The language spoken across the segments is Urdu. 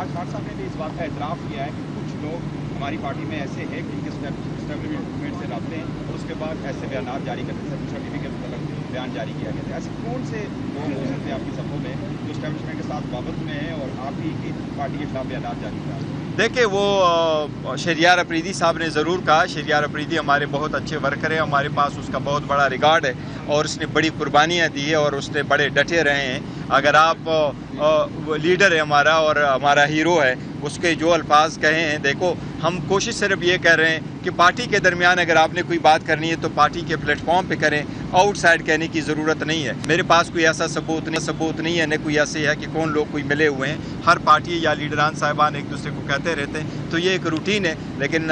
آج خان صاحب نے بھی اس بات کا اعتراف کیا ہے کہ کچھ لوگ ہماری پارٹی میں ایسے ہیں کہ ان کے اسٹیبلشمنٹ سے رابطے ہیں اور اس کے بعد ایسے بیانات جاری کرتے ہیں. بشرا بیوی کے متعلق بیان جاری کیا گیا تھا. ایسے کون سے لوگ ہو سکتے ہیں آپ کی صفوں میں جو اسٹیبلشمنٹ کے ساتھ وابستہ میں ہیں اور آپ ہی کی پارٹی کے خلاف بیانات جاری کر رہے ہیں؟ دیکھیں وہ شہریار افریدی صاحب نے ضرور کہا. شہریار افریدی ہمارے بہت اچھے ورکر ہیں, ہمارے پاس اس کا بہت بڑا ریکارڈ ہے اور اس نے بڑی قربانیاں دی ہے اور اس نے بڑے ڈٹے رہے ہیں. اگر آپ لیڈر ہے ہمارا اور ہمارا ہیرو ہے, اس کے جو الفاظ کہے ہیں, دیکھو ہم کوشش صرف یہ کر رہے ہیں کہ پارٹی کے درمیان اگر آپ نے کوئی بات کرنی ہے تو پارٹی کے پلیٹ فارم پہ کریں, آؤٹ سائڈ کہنے کی ضرورت نہیں ہے. میرے پاس کوئی ایسا ثبوت نہیں ہے, نہ کوئی ایسے ہے کہ کون لوگ کوئی ملے ہوئے ہیں. ہر پارٹی یا لیڈران صاحبان ایک دوسرے کو کہتے رہتے ہیں, تو یہ ایک روٹین ہے. لیکن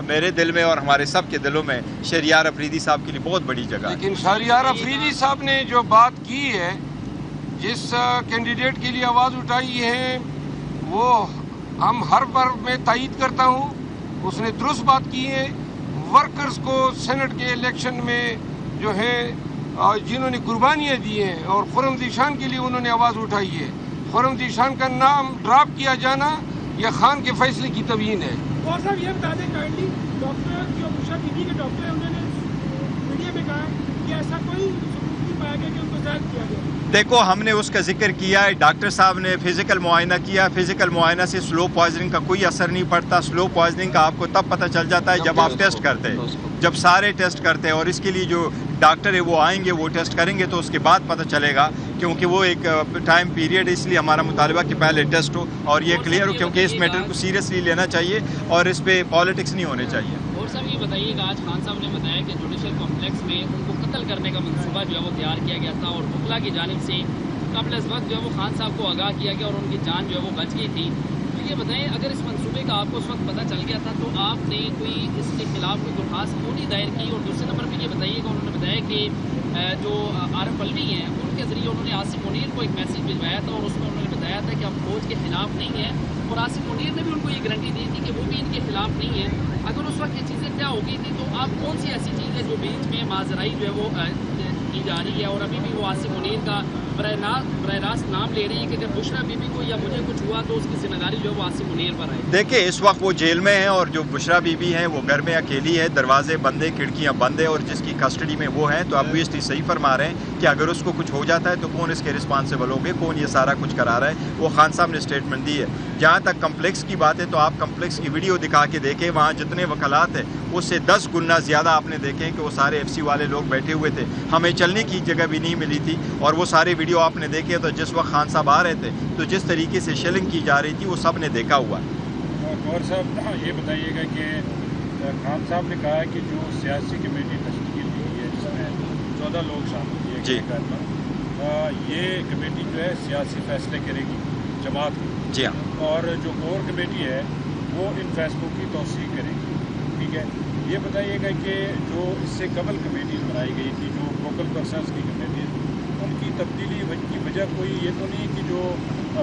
میرے دل میں اور ہمارے سب کے دلوں میں شہریار افریدی صاحب کے لیے بہت بڑی جگہ ہے. لیکن شہریار افریدی صاحب نے جو بات کی ہے, جس کینڈیڈیٹ کے لیے آواز اٹھائی ہے, وہ ہم ہر بار میں تائید کرتا ہوں. اس نے درست بات کی ہے. ورکرز کو سینٹ کے الیکشن میں جو ہے جنہوں نے قربانیاں دی ہیں اور خرم ذیشان کے لیے انہوں نے آواز اٹھائی ہے, خرم ذیشان کا نام ڈراپ کیا جانا یہ خان کے فیصلے کی توہین ہے. اور صاحب یہ بتا دیں کائنڈلی, ڈاکٹر جو بشرا بیوی کے ڈاکٹر ہیں انہوں نے میڈیا میں کہا کہ ایسا کوئی ثبوت نہیں پایا گیا کہ ان کو ظاہر کیا گیا. دیکھو ہم نے اس کا ذکر کیا ہے, ڈاکٹر صاحب نے فزیکل معائنہ کیا. فزیکل معائنہ سے سلو پوائزننگ کا کوئی اثر نہیں پڑتا. سلو پوائزننگ کا آپ کو تب پتہ چل جاتا ہے جب آپ ٹیسٹ کرتے ہیں, جب سارے ٹیسٹ کرتے ہیں. اور اس کے لیے جو ڈاکٹر ہے وہ آئیں گے, وہ ٹیسٹ کریں گے, تو اس کے بعد پتہ چلے گا, کیونکہ وہ ایک ٹائم پیریڈ ہے. اس لیے ہمارا مطالبہ کہ پہلے ٹیسٹ ہو اور یہ کلیئر ہو, کیونکہ اس میٹر کو سیریسلی لینا چاہیے اور اس پہ پالیٹکس نہیں ہونے چاہیے. اور صاحب یہ بتائیے کہ آج خان صاحب نے بتایا کہ جوڈیشل کمپلیکس میں ان کو قتل کرنے کا منصوبہ جو ہے وہ تیار کیا گیا تھا اور بکلا کی جانب سے قبل از وقت جو ہے وہ خان صاحب کو آگاہ کیا گیا اور ان کی جان جو ہے وہ بچ گئی تھی. تو یہ بتائیں, اگر اس منصوبے کا آپ کو اس وقت پتہ چل گیا تھا تو آپ نے کوئی اس کے خلاف کوئی درخواست کیوں نہیں دائر کی؟ اور دوسرے نمبر پہ یہ بتائیے کہ انہوں نے بتایا کہ جو عارف علوی ہیں ان کے ذریعے انہوں نے آصف منیر کو ایک میسیج بھجوایا تھا اور اس میں انہوں نے بتایا تھا کہ ہم فوج کے خلاف نہیں ہیں, اور آصف منیر نے بھی ان کو یہ گارنٹی دی تھی کہ وہ بھی ان کے خلاف نہیں ہیں. اگر اس وقت یہ چیزیں طے ہو گئی تھی تو آپ کون سی ایسی چیز ہے جو بیچ میں ماجرائی جو ہے وہ کی جا رہی ہے اور ابھی بھی وہ آصف منیر کا براہ راست نام لے رہی ہے کہ اگر بشرا بیوی کو یا مجھے کچھ ہوا تو اس کی ذمہ داری جو ہے وہ آصف منیر پر ہے؟ دیکھیں اس وقت وہ جیل میں ہیں اور جو بشرا بیوی ہیں وہ گھر میں اکیلی ہے, دروازے بند ہیں, کھڑکیاں بند ہیں, اور جس کی کسٹڈی میں وہ ہیں. تو ابویسلی صحیح فرما رہے ہیں کہ اگر اس کو کچھ ہو جاتا ہے تو کون اس کے رسپانسیبل ہوگے, کون یہ سارا کچھ کرا رہا ہے. وہ خان صاحب نے اسٹیٹمنٹ دی ہے. جہاں تک کمپلیکس کی بات ہے تو آپ کمپلیکس کی ویڈیو دکھا کے دیکھیں, وہاں جتنے وکالات ہیں اس سے 10 گنا زیادہ آپ نے دیکھیں کہ وہ سارے ایف سی والے لوگ بیٹھے ہوئے تھے. ہمیں چلنے کی جگہ بھی نہیں ملی تھی, اور وہ سارے ویڈیو آپ نے دیکھے تو جس وقت خان صاحب آ رہے تھے تو جس طریقے سے شیلنگ کی جا رہی تھی وہ سب نے دیکھا ہوا. گور صاحب یہ بتائیے گا کہ خان صاحب نے کہا ہے کہ جو سیاسی کمیٹی تشکیل دی گئی ہے جس میں 14 لوگ شامل کیے جی, یہ کمیٹی جو ہے سیاسی فیصلے کرے گی جماعت کی. جی ہاں, اور جو کور کمیٹی ہے وہ ان فیصلوں کی توثیق کرے گی. ٹھیک ہے, یہ بتائیے گا کہ جو اس سے قبل کمیٹیز بنائی گئی تھی, جو فوکل پرسنس کی کمیٹی, ان کی تبدیلی کی وجہ کوئی یہ تو نہیں کہ جو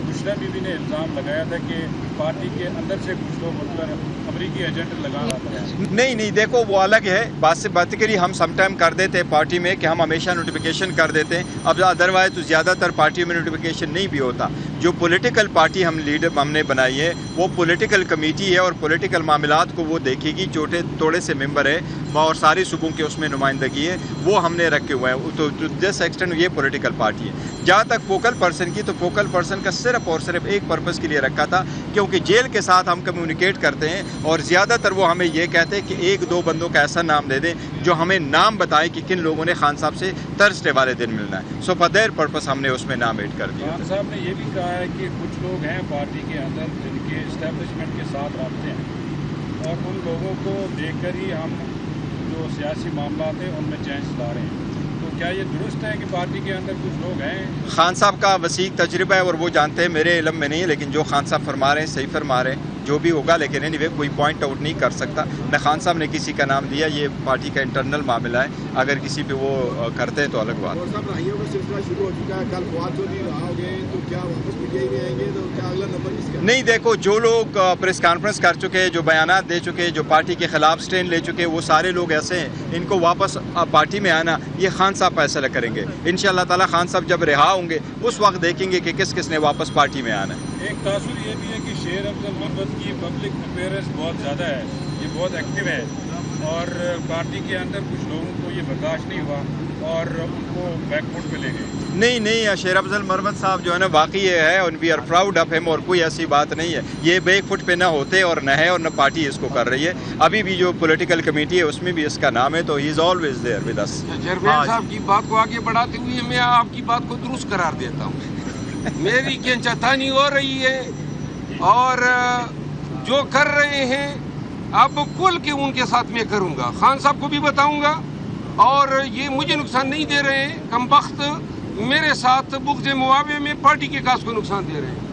بشرا بیوی نے الزام لگایا تھا کہ پارٹی کے اندر سے کچھ لوگ مطلب امریکی ایجنٹ لگانا تھا؟ نہیں, دیکھو وہ الگ ہے. بات سے بات کری ہم سم ٹائم کر دیتے پارٹی میں کہ ہم ہمیشہ نوٹیفیکیشن کر دیتے ہیں. اب ادروائز تو زیادہ تر پارٹیوں میں نوٹیفیکیشن نہیں بھی ہوتا. جو پولیٹیکل پارٹی ہم نے بنائی ہے وہ پولیٹیکل کمیٹی ہے اور پولیٹیکل معاملات کو وہ دیکھے گی. چھوٹے تھوڑے سے ممبر ہے اور سارے صوبوں کے اس میں نمائندگی ہے, وہ ہم نے رکھے ہوئے ہیں. تو جس ایکسٹینٹ یہ پولیٹیکل پارٹی ہے. جہاں تک فوکل پرسن کی, تو فوکل پرسن کا صرف اور صرف ایک پرپس کے لیے رکھا تھا, کیونکہ جیل کے ساتھ ہم کمیونیکیٹ کرتے ہیں اور زیادہ تر وہ ہمیں یہ کہتے ہیں کہ 1-2 بندوں کا ایسا نام دے دیں جو ہمیں نام بتائیں کہ کن لوگوں نے خان صاحب سے تھرسڈے والے دن ملنا ہے. سو فار دیٹ پرپس ہم نے اس میں نام ایڈ کر دیا. خان صاحب نے یہ بھی کہا ہے کہ کچھ لوگ ہیں پارٹی کے اندر جن کے اسٹیبلشمنٹ کے ساتھ رابطے ہیں اور ان لوگوں کو دیکھ کر ہی ہم جو سیاسی معاملات ہیں ان میں چینج لا رہے ہیں. تو کیا یہ درست ہے کہ پارٹی کے اندر کچھ لوگ ہیں؟ خان صاحب کا وسیع تجربہ ہے اور وہ جانتے ہیں, میرے علم میں نہیں ہے, لیکن جو خان صاحب فرما رہے ہیں صحیح فرما رہے ہیں, جو بھی ہوگا. لیکن اینی وے کوئی پوائنٹ آؤٹ نہیں کر سکتا. نہ خان صاحب نے کسی کا نام دیا, یہ پارٹی کا انٹرنل معاملہ ہے. اگر کسی پہ وہ کرتے ہیں تو الگ بات. نہیں, دیکھو جو لوگ پریس کانفرنس کر چکے, جو بیانات دے چکے, جو پارٹی کے خلاف سٹینڈ لے چکے, وہ سارے لوگ ایسے ہیں. ان کو واپس پارٹی میں آنا یہ خان صاحب صاحب فیصلہ کریں گے انشاءاللہ تعالی. خان صاحب جب رہا ہوں گے اس وقت دیکھیں گے کہ کس کس نے واپس پارٹی میں آنا ہے. ایک تاثر یہ بھی ہے کہ شیر افضل محمد کی پبلک اپیئرنس بہت زیادہ ہے, یہ بہت ایکٹیو ہے, اور پارٹی کے اندر کچھ لوگوں کو یہ برداشت نہیں ہوا اور ان کو بیک فٹ پہ لے گئے. نہیں شیر افضل محمد صاحب جو ہے نا واقعی یہ ہے, اور وی آر پراؤڈ آف ہم, اور کوئی ایسی بات نہیں ہے. یہ بیک فٹ پہ نہ ہوتے اور نہ ہے, اور نہ پارٹی اس کو کر رہی ہے. ابھی بھی جو پولیٹیکل کمیٹی ہے اس میں بھی اس کا نام ہے, تو he is always there with us. Chairman صاحب کی بات کو آگے بڑھاتے ہوئے میں آپ کی بات کو درست قرار دیتا ہوں. میری کھینچاتانی ہو رہی ہے اور جو کر رہے ہیں اب کھل کے ان کے ساتھ میں کروں گا. خان صاحب کو بھی بتاؤں گا, اور یہ مجھے نقصان نہیں دے رہے ہیں. کم بخت میرے ساتھ بغض معاویہ میں پارٹی کے کاز کو نقصان دے رہے ہیں.